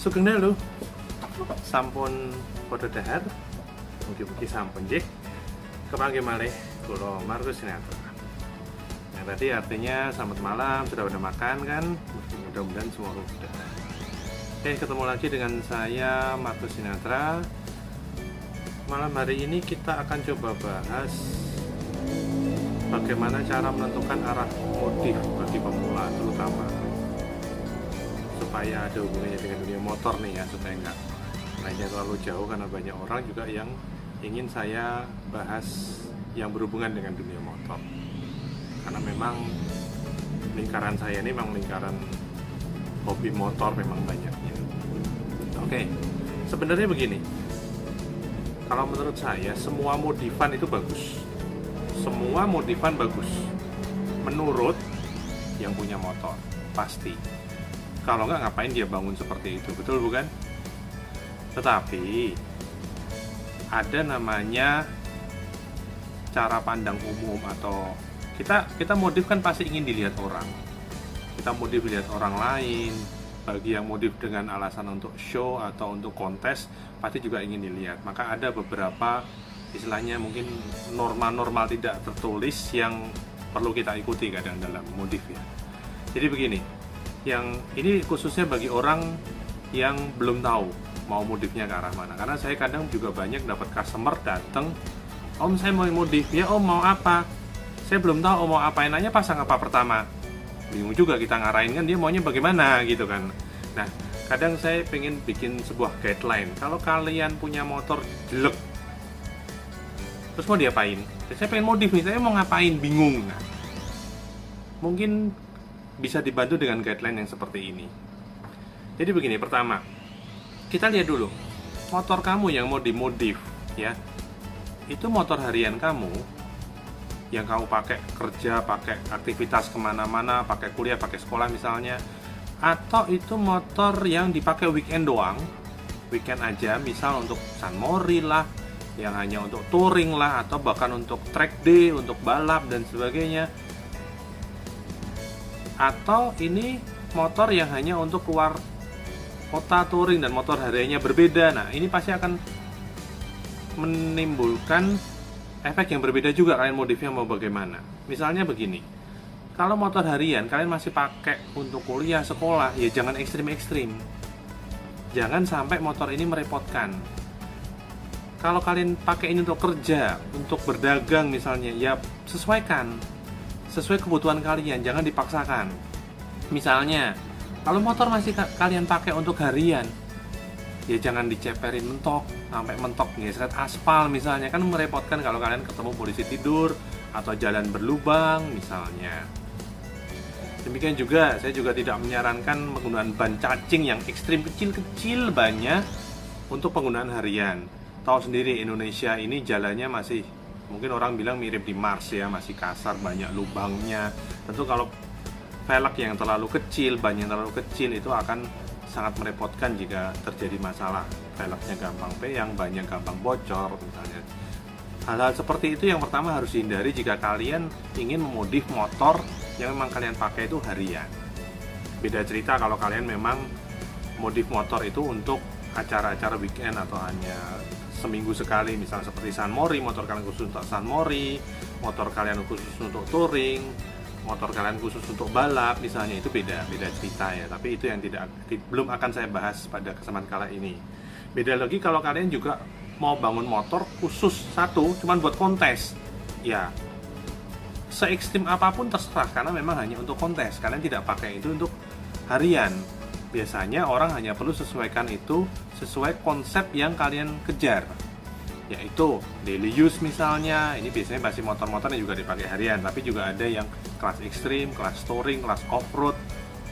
Sugeng dalu sampun padha dhahar. Mugi-mugi sampun nggih. Kepanggih malih kula Markus Sinatra. Yang tadi artinya selamat malam, sudah pada makan kan? Mudah-mudahan semua sudah. Oke, ketemu lagi dengan saya Markus Sinatra. Malam hari ini kita akan coba bahas bagaimana cara menentukan arah modif bagi pemula, terutama supaya ada hubungannya dengan dunia motor nih ya, supaya nggak naiknya terlalu jauh, karena banyak orang juga yang ingin saya bahas yang berhubungan dengan dunia motor, karena memang lingkaran saya ini memang lingkaran hobi motor memang banyaknya. Oke, sebenarnya begini, kalau menurut saya semua modifan itu bagus, semua modifan bagus menurut yang punya motor, pasti. Kalau nggak, ngapain dia bangun seperti itu, betul bukan? Tetapi ada namanya cara pandang umum, atau kita modif kan pasti ingin dilihat orang. Kita modif dilihat orang lain. Bagi yang modif dengan alasan untuk show atau untuk kontes, pasti juga ingin dilihat. Maka ada beberapa istilahnya mungkin norma-norma tidak tertulis yang perlu kita ikuti kadang dalam modif ya. Jadi begini, yang ini khususnya bagi orang yang belum tahu mau modifnya ke arah mana. Karena saya kadang juga banyak dapat customer datang, "Om, saya mau modif." "Ya Om, mau apa?" "Saya belum tahu Om mau apain, nanya pasang apa pertama." Bingung juga kita ngarahin, kan dia maunya bagaimana gitu kan. Nah, kadang saya pengen bikin sebuah guideline. Kalau kalian punya motor jelek, terus mau diapain? Saya pengen modif nih, saya mau ngapain, bingung. Nah, mungkin bisa dibantu dengan guideline yang seperti ini. Jadi begini, pertama, kita lihat dulu motor kamu yang mau dimodif ya. Itu motor harian kamu yang kamu pakai kerja, pakai aktivitas kemana-mana, pakai kuliah, pakai sekolah misalnya, atau itu motor yang dipakai weekend doang, weekend aja, misal untuk San Mori lah, yang hanya untuk touring lah, atau bahkan untuk track day, untuk balap dan sebagainya. Atau ini motor yang hanya untuk keluar kota touring dan motor hariannya berbeda. Nah, ini pasti akan menimbulkan efek yang berbeda juga kalian modifnya mau bagaimana. Misalnya begini, kalau motor harian kalian masih pakai untuk kuliah, sekolah, ya jangan ekstrim-ekstrim. Jangan sampai motor ini merepotkan. Kalau kalian pakai ini untuk kerja, untuk berdagang misalnya, ya sesuaikan sesuai kebutuhan kalian, jangan dipaksakan. Misalnya, kalau motor masih kalian pakai untuk harian, ya jangan diceperin mentok, sampai mentok ngesret aspal misalnya, kan merepotkan kalau kalian ketemu polisi tidur atau jalan berlubang misalnya. Demikian juga, saya juga tidak menyarankan penggunaan ban cacing yang ekstrim kecil-kecil banyak untuk penggunaan harian. Tahu sendiri Indonesia ini jalannya masih, mungkin orang bilang mirip di Mars ya, masih kasar, banyak lubangnya. Tentu kalau velg yang terlalu kecil, ban yang terlalu kecil, itu akan sangat merepotkan jika terjadi masalah. Velgnya gampang peyang, bannya gampang bocor misalnya. Hal-hal seperti itu yang pertama harus dihindari jika kalian ingin memodif motor yang memang kalian pakai itu harian. Beda cerita kalau kalian memang modif motor itu untuk acara-acara weekend atau hanya seminggu sekali, misalnya seperti San Mori, motor kalian khusus untuk San Mori, motor kalian khusus untuk touring, motor kalian khusus untuk balap misalnya, itu beda cerita ya. Tapi itu yang belum akan saya bahas pada kesempatan kali ini. Beda lagi kalau kalian juga mau bangun motor khusus satu cuman buat kontes, ya se ekstrim apapun terserah, karena memang hanya untuk kontes, kalian tidak pakai itu untuk harian. Biasanya orang hanya perlu sesuaikan itu sesuai konsep yang kalian kejar, yaitu daily use misalnya. Ini biasanya masih motor-motor yang juga dipakai harian, tapi juga ada yang kelas ekstrim, kelas touring, kelas off-road,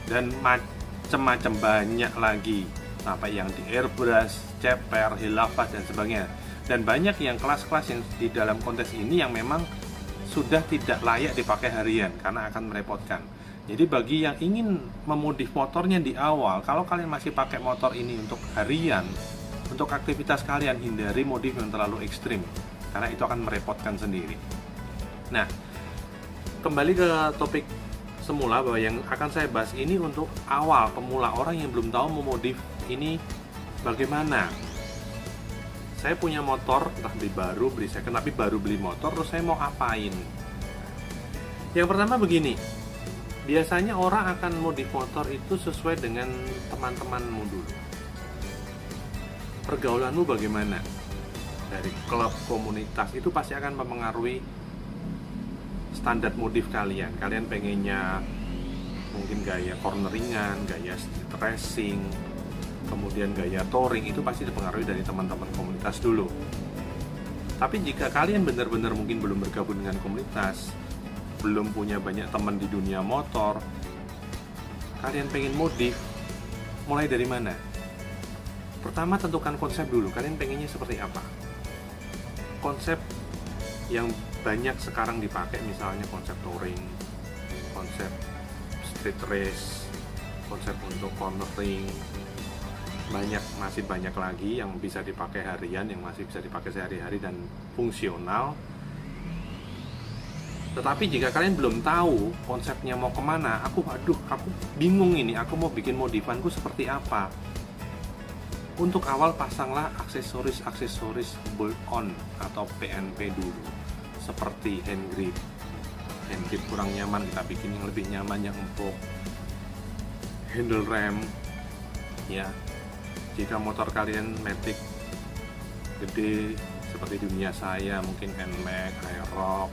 dan macam-macam banyak lagi, sampai yang di airbrush, ceper, hilafah dan sebagainya. Dan banyak yang kelas-kelas yang di dalam kontes ini yang memang sudah tidak layak dipakai harian karena akan merepotkan. Jadi bagi yang ingin memodif motornya di awal, kalau kalian masih pakai motor ini untuk harian, untuk aktivitas kalian, hindari modif yang terlalu ekstrim, karena itu akan merepotkan sendiri. Nah, kembali ke topik semula bahwa yang akan saya bahas ini untuk awal pemula, orang yang belum tahu memodif ini bagaimana. Saya punya motor, entah beli baru, beli second, tapi baru beli motor, terus saya mau apain? Yang pertama begini, biasanya orang akan modif motor itu sesuai dengan teman-temanmu dulu. Pergaulanmu bagaimana? Dari klub, komunitas, itu pasti akan mempengaruhi standar modif kalian. Kalian pengennya mungkin gaya corneringan, gaya street racing, kemudian gaya touring, itu pasti dipengaruhi dari teman-teman komunitas dulu. Tapi jika kalian benar-benar mungkin belum bergabung dengan komunitas, belum punya banyak teman di dunia motor, kalian pengen modif, mulai dari mana? Pertama, tentukan konsep dulu, kalian pengennya seperti apa. Konsep yang banyak sekarang dipakai, misalnya konsep touring, konsep street race, konsep untuk cornering, masih banyak lagi yang bisa dipakai harian, yang masih bisa dipakai sehari-hari dan fungsional. Tetapi jika kalian belum tahu konsepnya mau kemana, aku bingung ini, aku mau bikin modifanku seperti apa. Untuk awal pasanglah aksesoris bolt-on atau PNP dulu, seperti hand grip kurang nyaman, kita bikin yang lebih nyaman, yang empuk. Handle rem, ya. Jika motor kalian matic gede seperti dunia saya, mungkin NMAX, Aerox,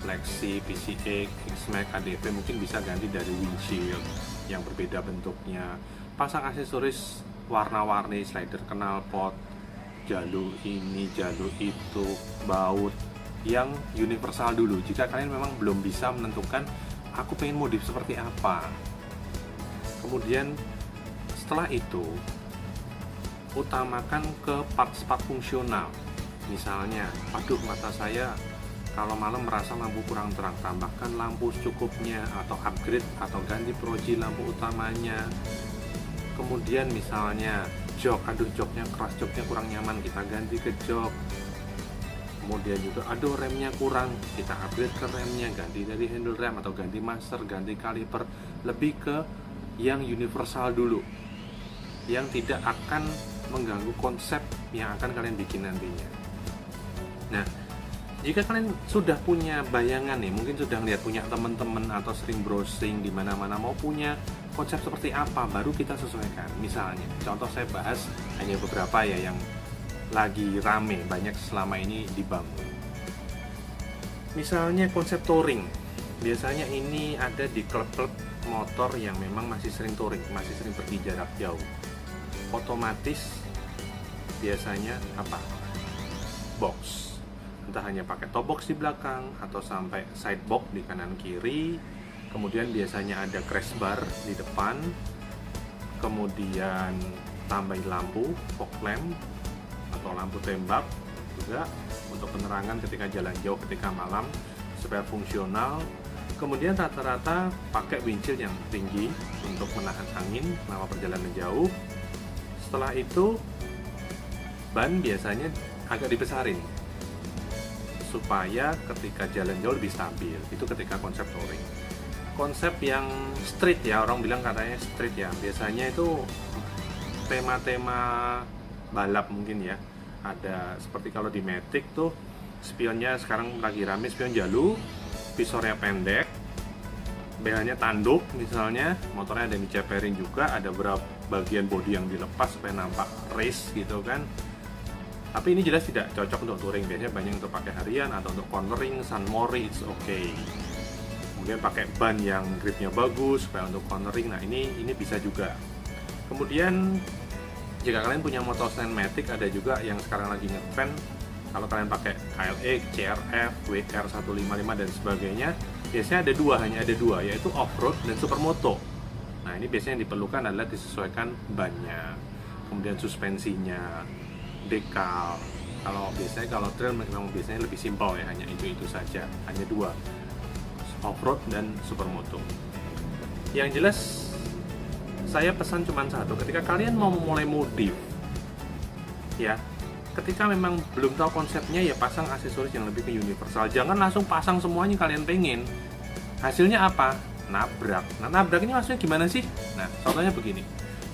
Lexi, PCX, X-Max, ADV, mungkin bisa ganti dari windshield yang berbeda bentuknya. Pasang aksesoris warna-warni, slider knalpot, jalur ini, jalur itu, baut yang universal dulu. Jika kalian memang belum bisa menentukan aku pengen modif seperti apa. Kemudian setelah itu utamakan ke part-part fungsional. Misalnya, mata saya kalau malam merasa lampu kurang terang, tambahkan lampu secukupnya, atau upgrade atau ganti proji lampu utamanya. Kemudian misalnya joknya keras, joknya kurang nyaman, kita ganti ke jok. Kemudian juga remnya kurang, kita upgrade ke remnya, ganti dari handle rem atau ganti master, ganti kaliper, lebih ke yang universal dulu, yang tidak akan mengganggu konsep yang akan kalian bikin nantinya. Nah, jika kalian sudah punya bayangan nih, mungkin sudah lihat punya teman-teman atau sering browsing di mana-mana mau punya konsep seperti apa, baru kita sesuaikan. Misalnya, contoh saya bahas hanya beberapa ya yang lagi rame, banyak selama ini dibangun. Misalnya konsep touring, biasanya ini ada di klub-klub motor yang memang masih sering touring, masih sering pergi jarak jauh. Otomatis biasanya box, entah hanya pakai top box di belakang atau sampai side box di kanan kiri. Kemudian biasanya ada crash bar di depan, kemudian tambahin lampu fog lamp atau lampu tembak juga untuk penerangan ketika jalan jauh, ketika malam, supaya fungsional. Kemudian rata-rata pakai windshield yang tinggi untuk menahan angin selama perjalanan jauh. Setelah itu ban biasanya agak dibesarin supaya ketika jalan jauh lebih stabil. Itu ketika konsep touring. Konsep yang street ya, orang bilang katanya street ya, biasanya itu tema-tema balap mungkin ya. Ada seperti kalau di Matic tuh, spionnya sekarang lagi rame, spion jalur, visornya pendek, belnya tanduk misalnya, motornya ada yang diceperin juga, ada beberapa bagian bodi yang dilepas supaya nampak race gitu kan. Tapi ini jelas tidak cocok untuk touring, biasanya banyak untuk pakai harian atau untuk cornering, San Mori, it's okay. Kemudian pakai ban yang gripnya bagus supaya untuk cornering, nah ini bisa juga. Kemudian jika kalian punya motor stand matic, ada juga yang sekarang lagi ngetrend, kalau kalian pakai KLX, CRF, WR 155 dan sebagainya, biasanya hanya ada dua, yaitu off-road dan supermoto. Nah ini biasanya yang diperlukan adalah disesuaikan bannya, kemudian suspensinya, dekal. Kalau trail memang biasanya lebih simpel ya, hanya itu saja, hanya dua, off-road dan supermoto. Yang jelas saya pesan cuma satu, ketika kalian mau mulai modif ya, ketika memang belum tahu konsepnya, ya pasang aksesoris yang lebih ke universal. Jangan langsung pasang semuanya kalian pengen. Hasilnya apa? nabrak. Nah, nabrak ini maksudnya gimana sih? Nah, contohnya begini.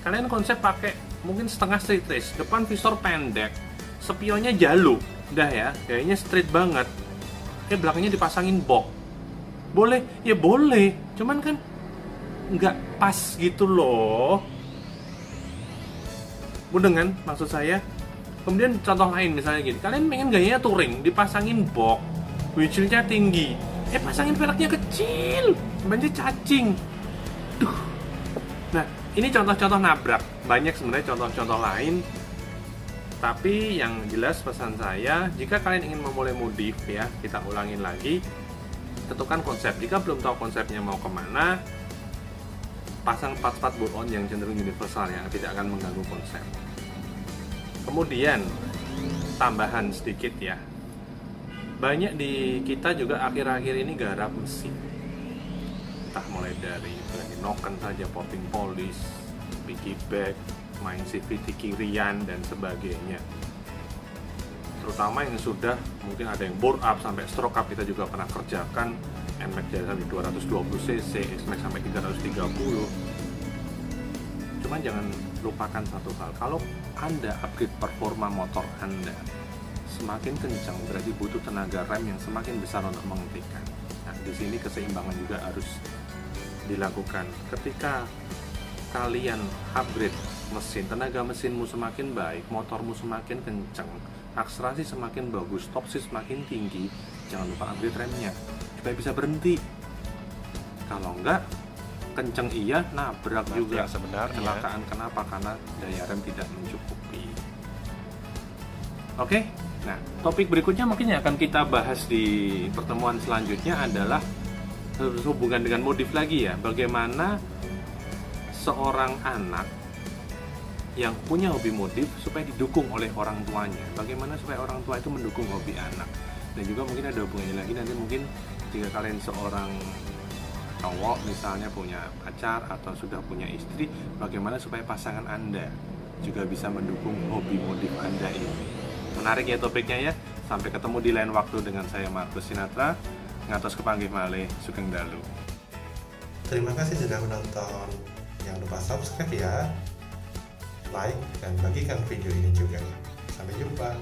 Kalian konsep pakai mungkin setengah street race, depan visor pendek, spionnya jalo, udah ya, kayaknya street banget. Belakangnya dipasangin box. Boleh? Ya boleh. Cuman kan nggak pas gitu loh. Mudah kan maksud saya? Kemudian contoh lain misalnya gini, kalian pengen gayanya touring, dipasangin box, windshield-nya tinggi, pasangin velgnya kecil, bannya cacing. Duh. Nah, ini contoh-contoh nabrak. Banyak sebenarnya contoh-contoh lain. Tapi yang jelas pesan saya, jika kalian ingin memulai modif ya, kita ulangin lagi, tentukan konsep. Jika belum tahu konsepnya mau kemana, pasang part-part bolt-on yang cenderung universal yang tidak akan mengganggu konsep. Kemudian tambahan sedikit ya, banyak di kita juga akhir-akhir ini garap mesin, entah mulai dari noken saja, popping polish, piggyback, main CVT kirian dan sebagainya. Terutama yang sudah mungkin ada yang bore up sampai stroke up, kita juga pernah kerjakan. NMAX sampai 220 cc, SMAX sampai 330. Cuman jangan lupakan satu hal, kalau Anda upgrade performa motor Anda semakin kencang, berarti butuh tenaga rem yang semakin besar untuk menghentikan. Nah, di sini keseimbangan juga harus dilakukan. Ketika kalian upgrade mesin, tenaga mesinmu semakin baik, motormu semakin kencang, akselerasi semakin bagus, top speed semakin tinggi, jangan lupa upgrade remnya supaya bisa berhenti. Kalau enggak, kenceng iya, nabrak juga sebenarnya. Kecelakaan. Kenapa? Karena daya rem tidak mencukupi. Oke, nah topik berikutnya mungkin yang akan kita bahas di pertemuan selanjutnya adalah hubungan dengan modif lagi ya. Bagaimana seorang anak yang punya hobi modif supaya didukung oleh orang tuanya. Bagaimana supaya orang tua itu mendukung hobi anak. Dan juga mungkin ada hubungannya lagi nanti mungkin jika kalian seorang cowok misalnya punya pacar atau sudah punya istri, bagaimana supaya pasangan Anda juga bisa mendukung hobi modif Anda ini. Menarik ya topiknya ya. Sampai ketemu di lain waktu dengan saya Markus Sinatra. Ngatos kepanggih malih sugeng dalu. Terima kasih sudah menonton. Jangan lupa subscribe ya, like dan bagikan video ini juga. Sampai jumpa.